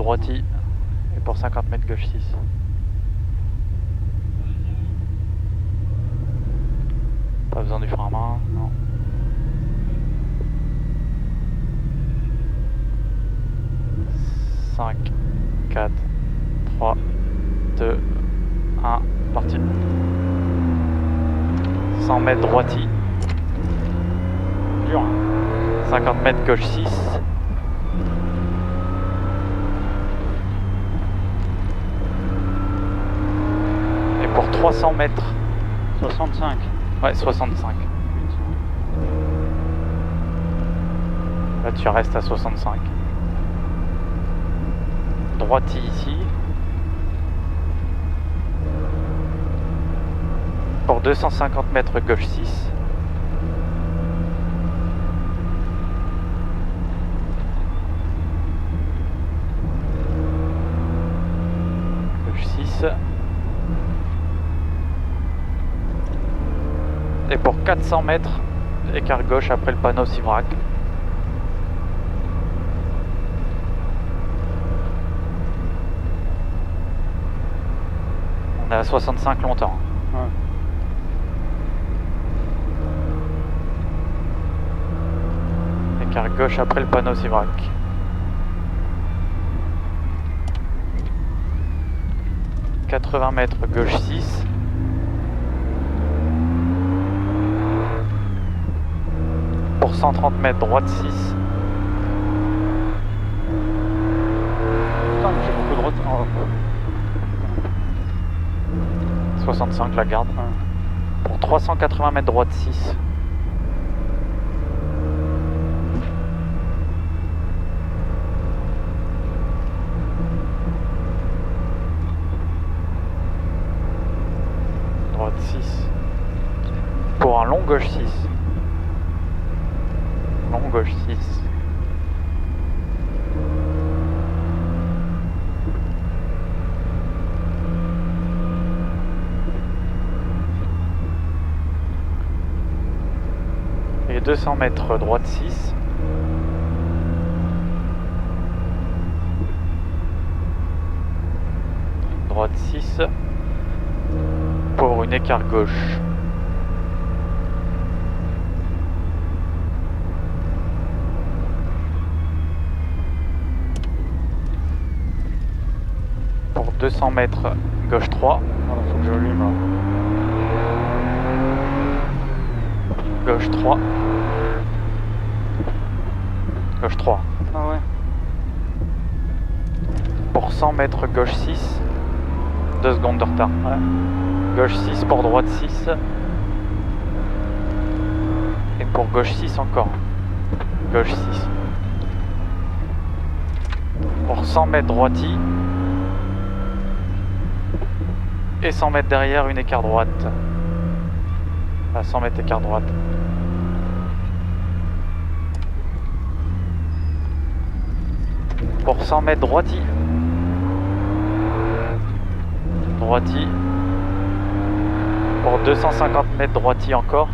droiti. Et pour 50 mètres, gauche 6. Pas besoin du frein à main, non. « 5, 4, 3, 2, 1, parti. 100 mètres droiti. Dur. 50 mètres gauche 6. Et pour 300 mètres. 65. Ouais, 65. Là, tu restes à 65. Droiti ici. Pour 250 mètres gauche 6. Gauche 6. Et pour 400 mètres, écart gauche après le panneau Sivrac. On est à 65 longtemps. Ouais. Écart gauche après le panneau Sivrac. « 80 mètres gauche 6. Pour 130 mètres droite 6. Putain, mais j'ai beaucoup de retard. 65 la garde. Ouais. Pour 380 mètres droite 6. Droite 6. Pour un long gauche 6. Long gauche 6. Et 200 mètres droite 6. Droite 6. Pour une écart gauche. Pour 200 mètres gauche 3. Voilà, faut que j'allume là. Gauche 3. Gauche 3. Ah ouais. Pour 100 mètres gauche 6. 2 secondes de retard. Ouais. Gauche 6 pour droite 6. Et pour gauche 6 encore. Gauche 6. Pour 100 mètres droiti. Et 100 mètres derrière une écart droite. À 100 mètres écart droite. Pour 100 mètres droiti. Droiti. Pour 250 mètres droiti encore.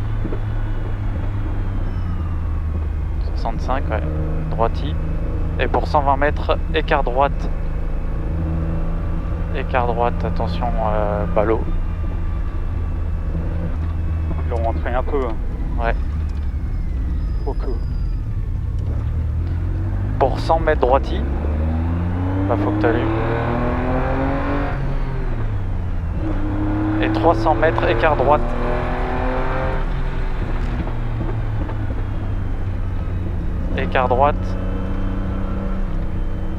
65, ouais. Droiti. Et pour 120 mètres, écart droite. Écart droite, attention, ballot. Ils l'ont rentré un peu. Ouais. Faut que. Pour 100 mètres droiti. Bah, faut que tu allumes. Et 300 mètres, écart droite. Écart droite.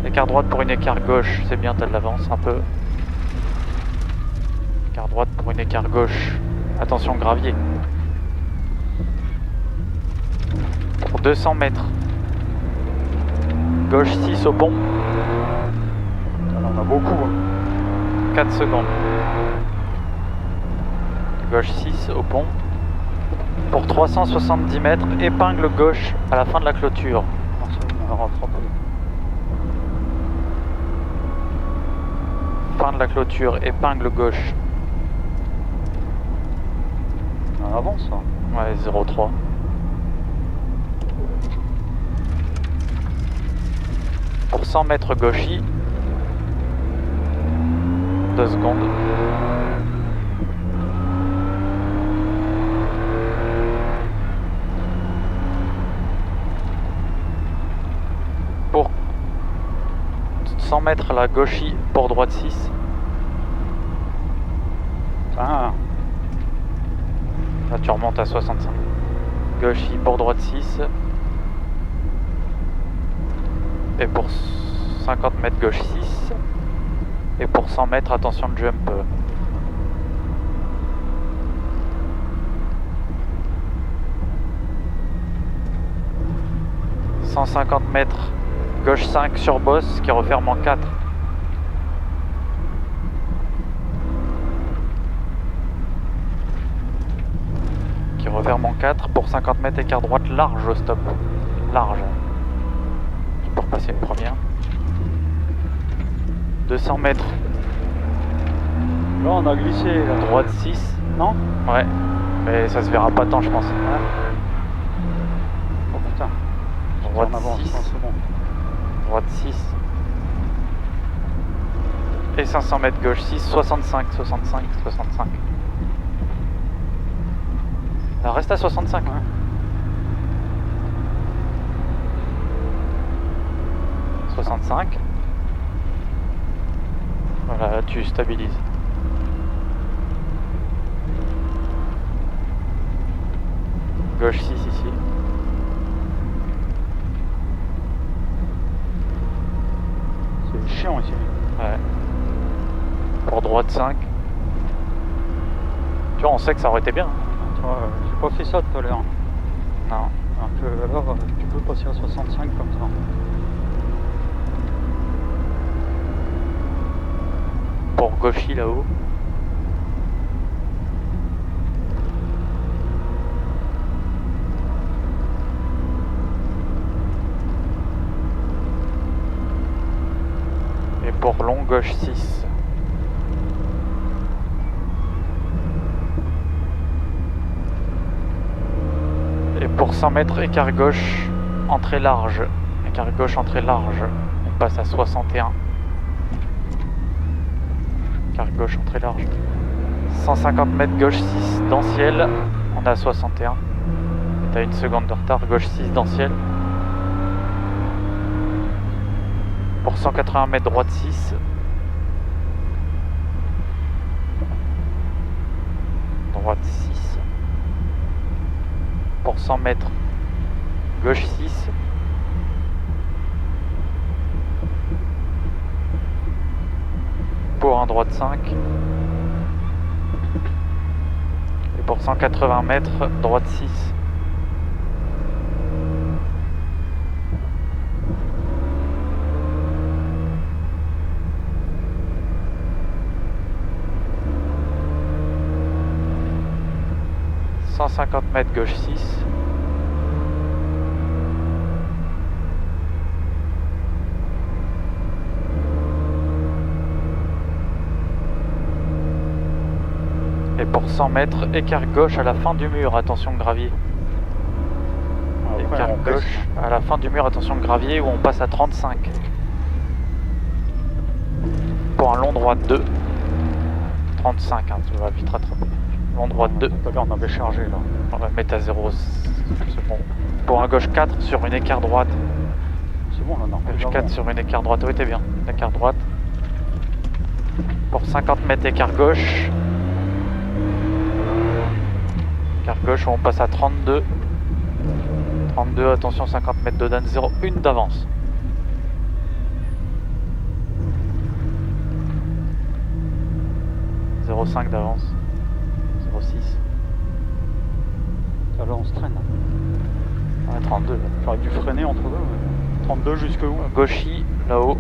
Écart droite pour une écart gauche. C'est bien, t'as de l'avance un peu. Écart droite pour une écart gauche. Attention, gravier. Pour 200 mètres. Gauche 6 au pont. On en a beaucoup. Hein. 4 secondes. Gauche 6 au pont. Pour 370 mètres, épingle gauche à la fin de la clôture. On rentre un peu. Fin de la clôture, épingle gauche. On avance. Hein. Ouais, 0,3. Pour 100 mètres gauchis. 2 secondes. Pour 100 mètres, la gauchie pour droite 6. Ah, Là tu remontes à 65. Gauchie pour droite 6. Et pour 50 mètres gauche 6. Et pour 100 mètres, attention de jump. 150 mètres gauche 5 sur bosse qui referme en 4. Qui referme en 4 pour 50 mètres écart droite large au stop. Large. Pour passer une première. 200 mètres. là on a glissé. Là. Droite 6. Non? Ouais. Mais ça se verra pas tant je pense. Ouais. Oh putain. Droite On avance, 6. c'est bon. Droite 6. Et 500 mètres gauche 6. 65, 65, 65. Alors reste à 65. Ouais. « 65. Voilà, là tu stabilises. Gauche 6 ici. C'est chiant ici. Ouais. Pour droite 5. Tu vois, on sait que ça aurait été bien. Hein. Toi, j'ai pas fait ça tout à l'heure. Non. Alors tu peux passer à 65 comme ça. Pour gauchis là-haut. Et pour long gauche 6. Et pour 100 mètres écart gauche entrée large. Écart gauche entrée large. On passe à 61. Écart gauche entrée large. 150 mètres gauche 6 dans ciel. On est à 61. Et t'as une seconde de retard. Gauche 6 dans ciel. Pour 180 mètres droite 6. Droite 6. Pour 100 mètres gauche 6. Pour un droite 5. Et pour 180 mètres droite 6. « 150 mètres gauche 6. Et pour 100 mètres, écart gauche à la fin du mur, attention gravier. Après, Écart on baisse. gauche à la fin du mur, attention gravier, où on passe à 35. Pour un long droite 2. 35, hein, tu vas vite rattraper. Long droite 2. Tout à l'heure on avait chargé là. On va mettre à 0, c'est bon. Pour un gauche 4 sur une écart droite. C'est bon là, non. Gauche 4 sur une écart droite, oui t'es bien. Écart droite. Pour 50 mètres écart gauche. Écart gauche, on passe à 32. 32, attention 50 mètres de Dan, 0, 1 d'avance. « 0,5 d'avance. 0,6. Tout à l'heure on se traîne. Ouais, 32. Là. J'aurais dû freiner entre deux. Mais... 32 jusque où? Gauchis, là-haut,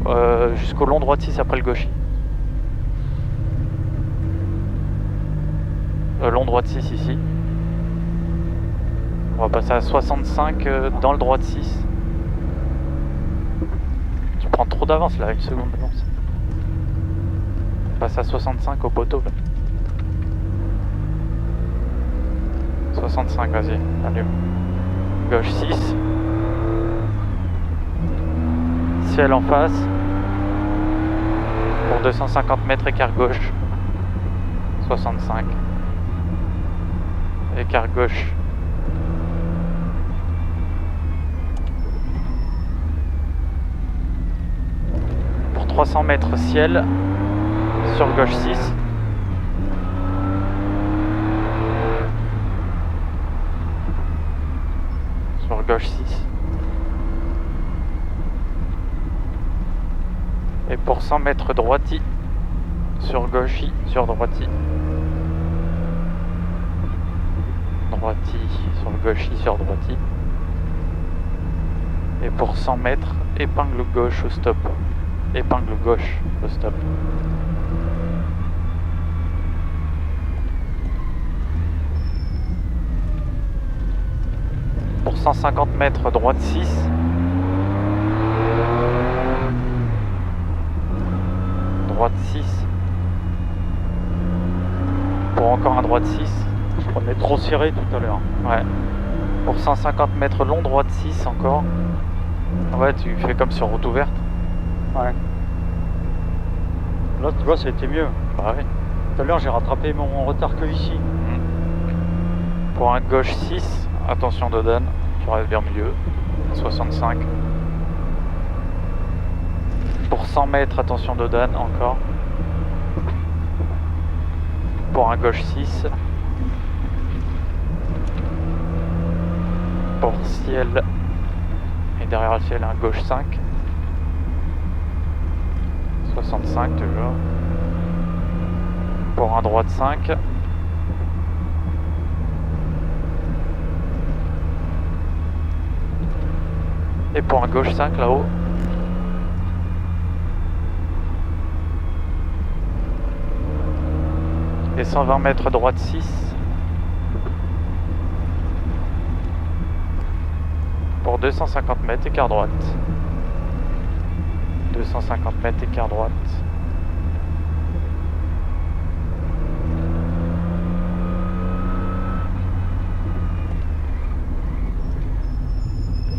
jusqu'au long droite 6 après le gauchis. Long droite 6 ici. On va passer à 65 dans le droite 6. Tu prends trop d'avance là, une seconde d'avance. On passe à 65 au poteau là. 65, vas-y, allume. Gauche 6. Ciel en face. Pour 250 mètres, écart gauche. 65. Écart gauche. Pour 300 mètres, ciel. Sur gauche 6. Sur gauche 6. Et pour 100 mètres droiti, sur gauche, sur droiti. Droiti, sur gauche, sur droiti. Et pour 100 mètres, épingle gauche au stop. Épingle gauche au stop. Pour 150 mètres, droite 6. Droite 6. Pour encore un droite 6. Je prenais trop serré tout à l'heure. Ouais. Pour 150 mètres long, droite 6 encore. Ouais, tu fais comme sur route ouverte. Ouais. Là, tu vois, ça a été mieux. Bah oui. Tout à l'heure, j'ai rattrapé mon retard que ici. Pour un gauche 6, attention Dodane, tu restes bien au milieu. 65. Pour 100 mètres, attention Dodane, encore. Pour un gauche 6. Pour ciel. Et derrière le ciel, un gauche 5. 65 toujours. Pour un droite 5. Et pour un gauche 5 là-haut. Et 120 mètres droite 6. Pour 250 mètres, écart droite. 250 mètres, écart droite.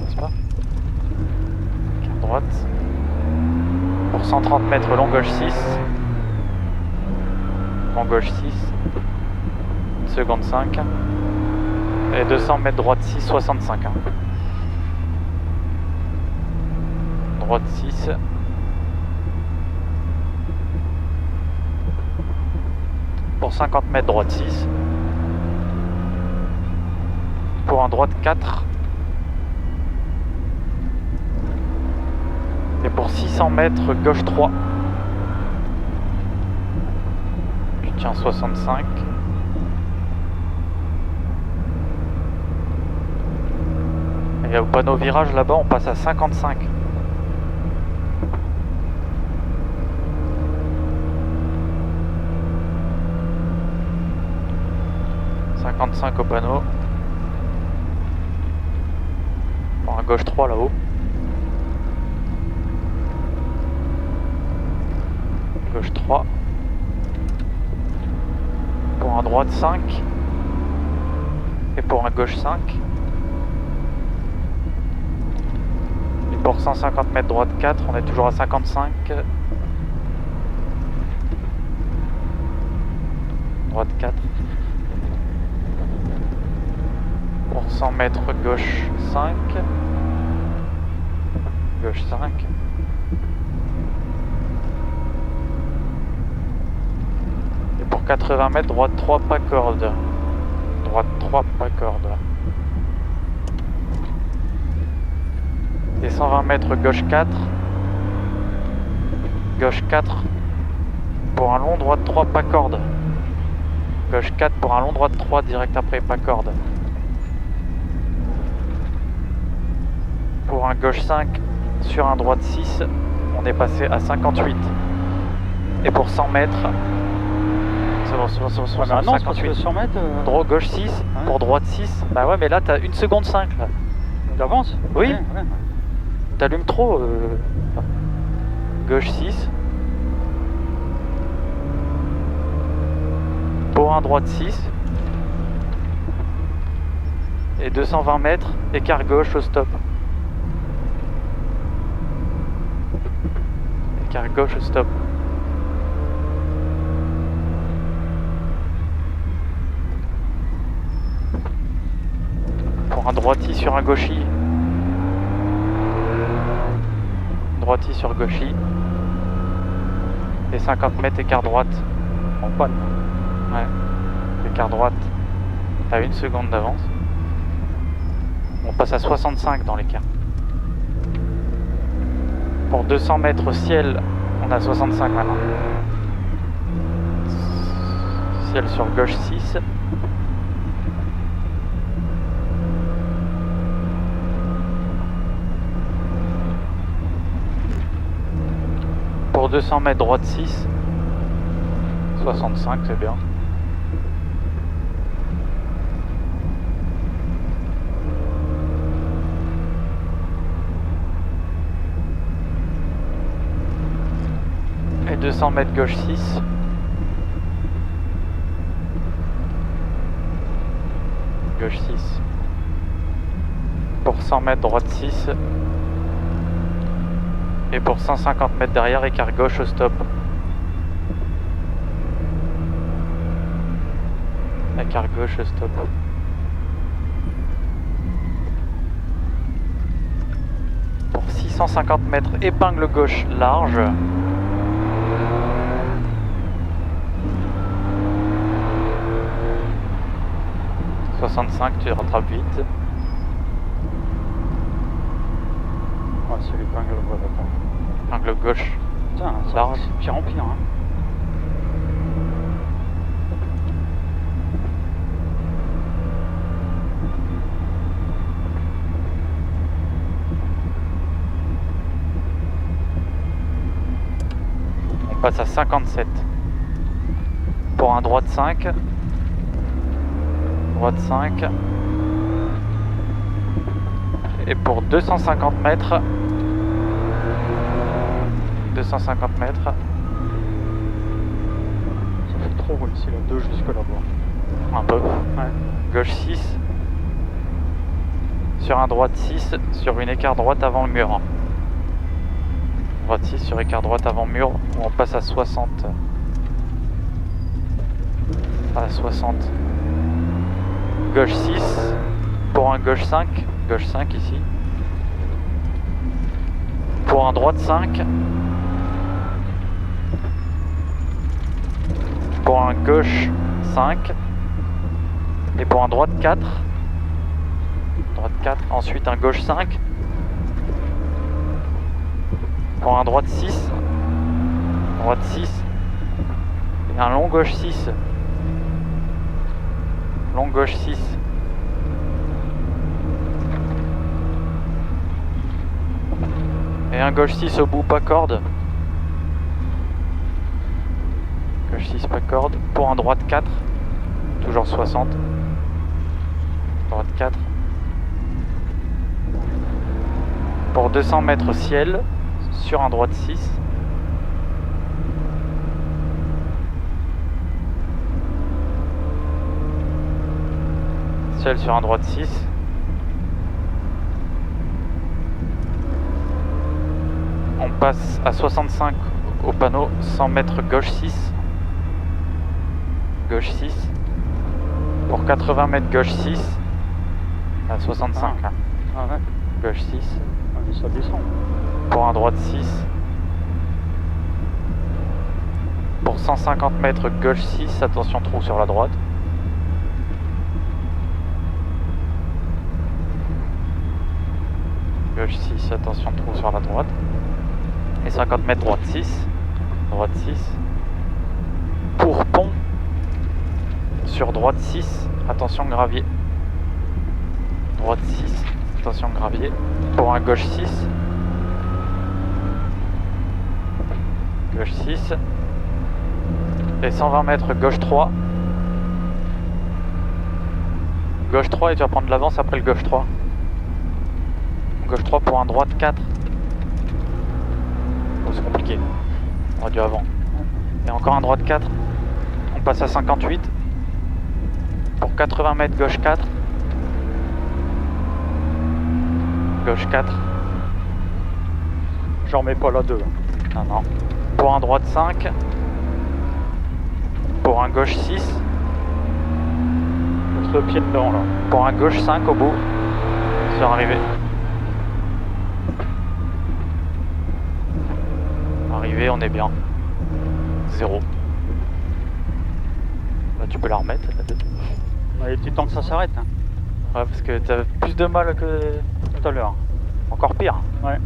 N'est-ce pas? Écart droite. Pour 130 mètres, long gauche 6. Long gauche 6. Seconde 5. Et 200 mètres droite 6, 65. Hein. Droite 6. Pour 50 mètres, droite 6. Pour un droite 4. Et pour 600 mètres, gauche 3. Je tiens 65. Et au panneau virage là-bas, on passe à 55. 55 au panneau. Pour un gauche 3 là-haut. Gauche 3. Pour un droite 5. Et pour un gauche 5. Et pour 150 mètres droite 4, on est toujours à 55. Droite 4. Pour 100 mètres gauche 5. Gauche 5. Et pour 80 mètres, droite 3, pas corde. Droite 3, pas corde. Et 120 mètres gauche 4. Gauche 4. Pour un long droite 3, pas corde. Gauche 4 pour un long droite 3, direct après, pas corde. Pour un gauche 5 sur un droite 6, on est passé à 58. Et pour 100 mètres, c'est bon, c'est bon, c'est bon, c'est bon, Ouais, non, 58. 100 mètres. Gauche 6, pour droite 6. Bah ouais, mais là t'as 1 seconde 5 là. D'avance. Oui. Ouais. T'allumes trop. Gauche 6. Pour un droite 6. Et 220 mètres, écart gauche au stop. Écart gauche au stop. Un droiti sur un gauchi. Droiti sur gauchi. Et 50 mètres écart droite. En panne. Ouais. Écart droite. T'as 1 seconde d'avance. On passe à 65 dans l'écart. Pour 200 mètres ciel, on a 65 maintenant. Ciel sur gauche 6. Pour 200 mètres droite 6. 65 c'est bien. Et 200 mètres gauche 6. Gauche 6. Pour 100 mètres droite 6. Et pour 150 mètres derrière, écart gauche au stop. Écart gauche au stop. Pour 650 mètres, épingle gauche large. « 65, tu rattrapes vite. » Ouais, c'est l'épingle, voilà. Épingle gauche. Putain, ça large. c'est pire en pire, hein. On passe à 57. Pour un droite 5. Droite 5. Et pour 250 mètres. 250 mètres. Ça fait trop ici, là, 2 jusque là-bas. Un peu. Ouais. Gauche 6. Sur un droite 6. Sur une écart droite avant le mur. Droite 6 sur écart droite avant mur. On passe à 60. À 60. Gauche 6. Pour un gauche 5. Gauche 5 ici. Pour un droite 5. Pour un gauche 5. Et pour un droite 4. Droite 4. Ensuite un gauche 5. Pour un droite 6. Droite 6. Et un long gauche 6. Long gauche 6. Et un gauche 6 au bout, pas corde. Gauche 6, pas corde. Pour un droite 4. Toujours 60. Droite 4. Pour 200 mètres ciel. Sur un droite 6. Ciel sur un droite 6. On passe à 65 au panneau, 100 mètres gauche 6. Gauche 6. Pour 80 mètres gauche 6. À 65 là. Ah ouais. Gauche 6. Ah, mais ça descend. Pour un droite 6. Pour 150 mètres gauche 6, attention trou sur la droite. Gauche 6, attention trou sur la droite. Et 50 mètres droite 6. Droite 6. Pour pont. Sur droite 6, attention gravier. Droite 6, attention gravier. Pour un gauche 6. Gauche 6. Et 120 mètres gauche 3. Gauche 3 et tu vas prendre l'avance après le gauche 3. Gauche 3 pour un droite 4. Oh, c'est compliqué. On aurait dû avant. Et encore un droite 4. On passe à 58. Pour 80 mètres gauche 4. Gauche 4. J'en mets pas là 2. Non, non. Pour un droite 5. Pour un gauche 6. Juste le pied dedans là. Pour un gauche 5 au bout. Attention, arrivée. Arrivée, on est bien. 0. Bah, tu peux la remettre, la 2. Il est temps que ça s'arrête. Hein. Ouais, parce que t'as plus de mal que Tout à l'heure. encore pire. Ouais.